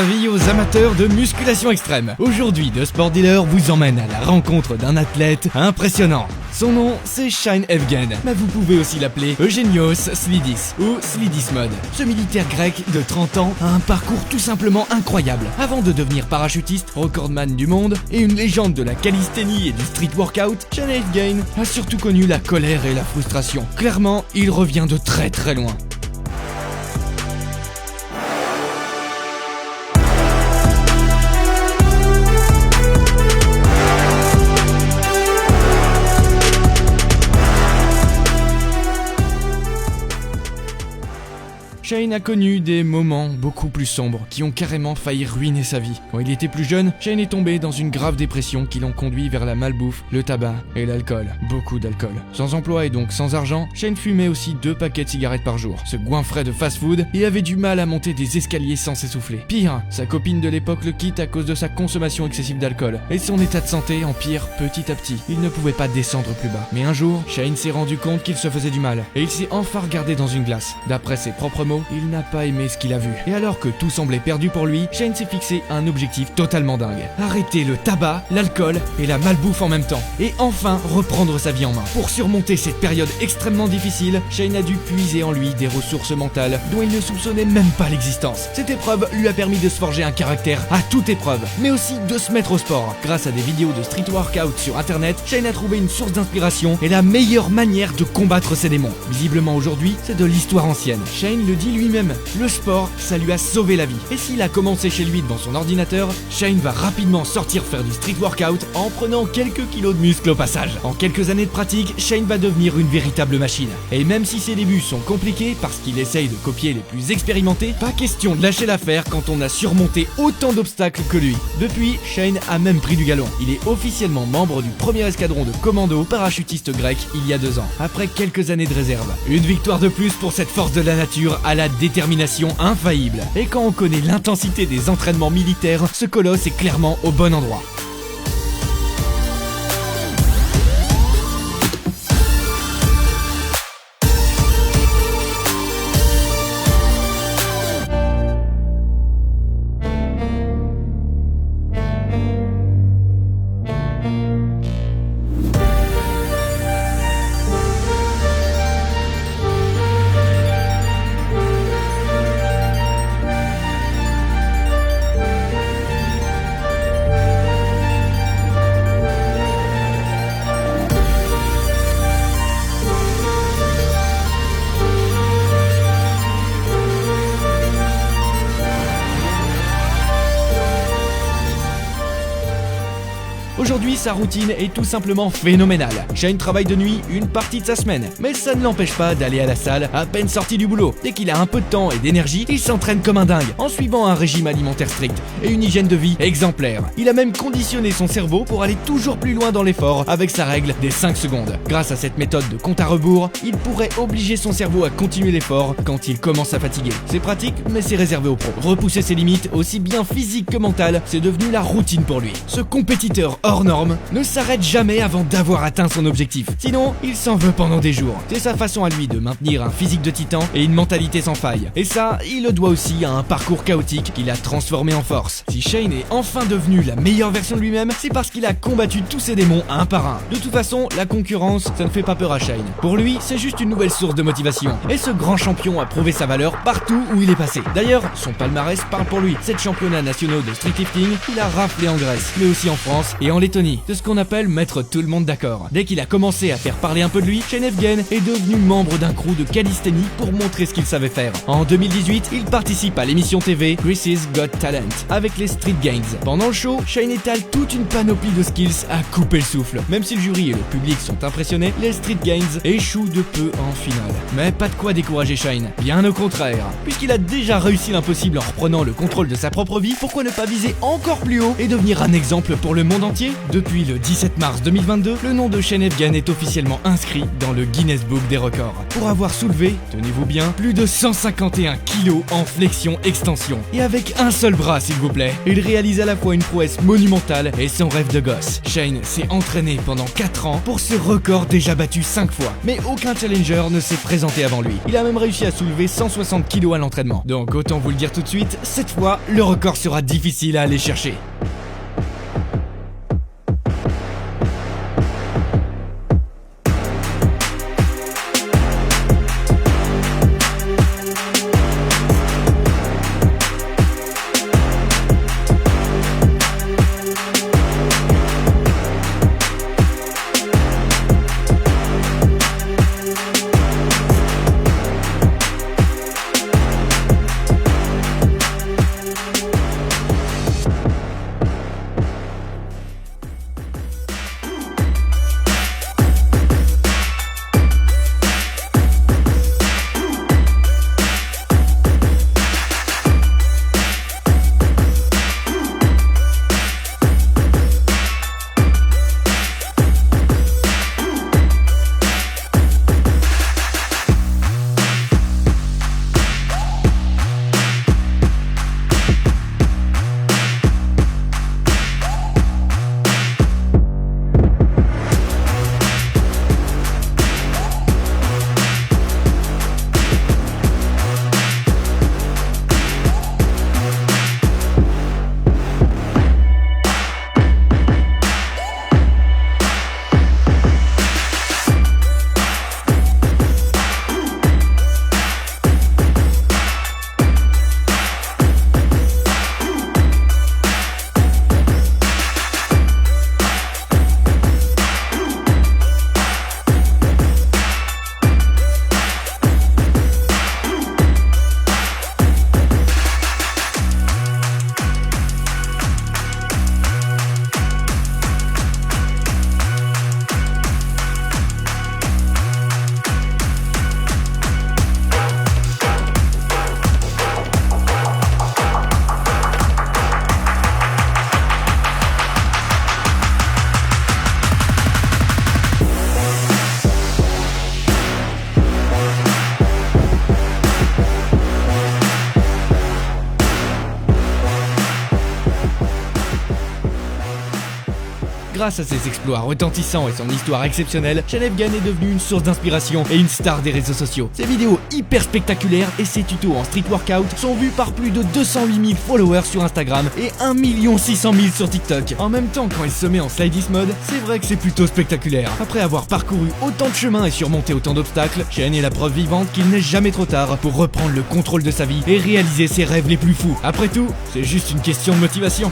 Avis aux amateurs de musculation extrême. Aujourd'hui, The Sport Dealer vous emmène à la rencontre d'un athlète impressionnant. Son nom, c'est Shane Evgen, mais vous pouvez aussi l'appeler Eugenios Slidis ou Slidismod. Ce militaire grec de 30 ans a un parcours tout simplement incroyable. Avant de devenir parachutiste, recordman du monde et une légende de la calisthénie et du street workout, Shane Evgen a surtout connu la colère et la frustration. Clairement, il revient de très très loin. Shane a connu des moments beaucoup plus sombres qui ont carrément failli ruiner sa vie. Quand il était plus jeune, Shane est tombé dans une grave dépression qui l'ont conduit vers la malbouffe, le tabac et l'alcool. Beaucoup d'alcool. Sans emploi et donc sans argent, Shane fumait aussi 2 paquets de cigarettes par jour, se goinfrait de fast-food et avait du mal à monter des escaliers sans s'essouffler. Pire, sa copine de l'époque le quitte à cause de sa consommation excessive d'alcool et son état de santé empire petit à petit. Il ne pouvait pas descendre plus bas. Mais un jour, Shane s'est rendu compte qu'il se faisait du mal et il s'est enfin regardé dans une glace. D'après ses propres mots, il n'a pas aimé ce qu'il a vu. Et alors que tout semblait perdu pour lui, Shane s'est fixé un objectif totalement dingue. Arrêter le tabac, l'alcool et la malbouffe en même temps. Et enfin reprendre sa vie en main. Pour surmonter cette période extrêmement difficile, Shane a dû puiser en lui des ressources mentales dont il ne soupçonnait même pas l'existence. Cette épreuve lui a permis de se forger un caractère à toute épreuve, mais aussi de se mettre au sport. Grâce à des vidéos de street workout sur internet, Shane a trouvé une source d'inspiration et la meilleure manière de combattre ses démons. Visiblement aujourd'hui, c'est de l'histoire ancienne. Shane le dit lui-même, le sport, ça lui a sauvé la vie. Et s'il a commencé chez lui devant son ordinateur, Shane va rapidement sortir faire du street workout en prenant quelques kilos de muscles au passage. En quelques années de pratique, Shane va devenir une véritable machine. Et même si ses débuts sont compliqués parce qu'il essaye de copier les plus expérimentés, pas question de lâcher l'affaire quand on a surmonté autant d'obstacles que lui. Depuis, Shane a même pris du galon. Il est officiellement membre du premier escadron de commando parachutiste grec il y a 2 ans, après quelques années de réserve. Une victoire de plus pour cette force de la nature à la détermination infaillible. Et quand on connaît l'intensité des entraînements militaires, ce colosse est clairement au bon endroit. Aujourd'hui, sa routine est tout simplement phénoménale. Shane travaille de nuit une partie de sa semaine, mais ça ne l'empêche pas d'aller à la salle à peine sorti du boulot. Dès qu'il a un peu de temps et d'énergie, il s'entraîne comme un dingue, en suivant un régime alimentaire strict et une hygiène de vie exemplaire. Il a même conditionné son cerveau pour aller toujours plus loin dans l'effort avec sa règle des 5 secondes. Grâce à cette méthode de compte à rebours, il pourrait obliger son cerveau à continuer l'effort quand il commence à fatiguer. C'est pratique, mais c'est réservé aux pros. Repousser ses limites, aussi bien physiques que mentales, c'est devenu la routine pour lui. Ce compétiteur hors norme ne s'arrête jamais avant d'avoir atteint son objectif. Sinon, il s'en veut pendant des jours. C'est sa façon à lui de maintenir un physique de titan et une mentalité sans faille. Et ça, il le doit aussi à un parcours chaotique qu'il a transformé en force. Si Shane est enfin devenu la meilleure version de lui-même, c'est parce qu'il a combattu tous ses démons un par un. De toute façon, la concurrence, ça ne fait pas peur à Shane. Pour lui, c'est juste une nouvelle source de motivation. Et ce grand champion a prouvé sa valeur partout où il est passé. D'ailleurs, son palmarès parle pour lui. 7 championnats nationaux de streetlifting, il a raflé en Grèce, mais aussi en France et en Lettonie. C'est ce qu'on appelle mettre tout le monde d'accord. Dès qu'il a commencé à faire parler un peu de lui, Shane Evgen est devenu membre d'un crew de calisthénie pour montrer ce qu'il savait faire. En 2018, il participe à l'émission TV Chris's Got Talent avec les Street Gangs. Pendant le show, Shane étale toute une panoplie de skills à couper le souffle. Même si le jury et le public sont impressionnés, les Street Gangs échouent de peu en finale. Mais pas de quoi décourager Shane, bien au contraire. Puisqu'il a déjà réussi l'impossible en reprenant le contrôle de sa propre vie, pourquoi ne pas viser encore plus haut et devenir un exemple pour le monde entier? De Depuis le 17 mars 2022, le nom de Shane Evgen est officiellement inscrit dans le Guinness Book des records pour avoir soulevé, tenez-vous bien, plus de 151 kilos en flexion-extension. Et avec un seul bras s'il vous plaît, il réalise à la fois une prouesse monumentale et son rêve de gosse. Shane s'est entraîné pendant 4 ans pour ce record déjà battu 5 fois, mais aucun challenger ne s'est présenté avant lui. Il a même réussi à soulever 160 kilos à l'entraînement. Donc autant vous le dire tout de suite, cette fois, le record sera difficile à aller chercher. Grâce à ses exploits retentissants et son histoire exceptionnelle, Shane Evgen est devenu une source d'inspiration et une star des réseaux sociaux. Ses vidéos hyper spectaculaires et ses tutos en street workout sont vus par plus de 208 000 followers sur Instagram et 1 600 000 sur TikTok. En même temps, quand il se met en slidist mode, c'est vrai que c'est plutôt spectaculaire. Après avoir parcouru autant de chemins et surmonté autant d'obstacles, Shane est la preuve vivante qu'il n'est jamais trop tard pour reprendre le contrôle de sa vie et réaliser ses rêves les plus fous. Après tout, c'est juste une question de motivation.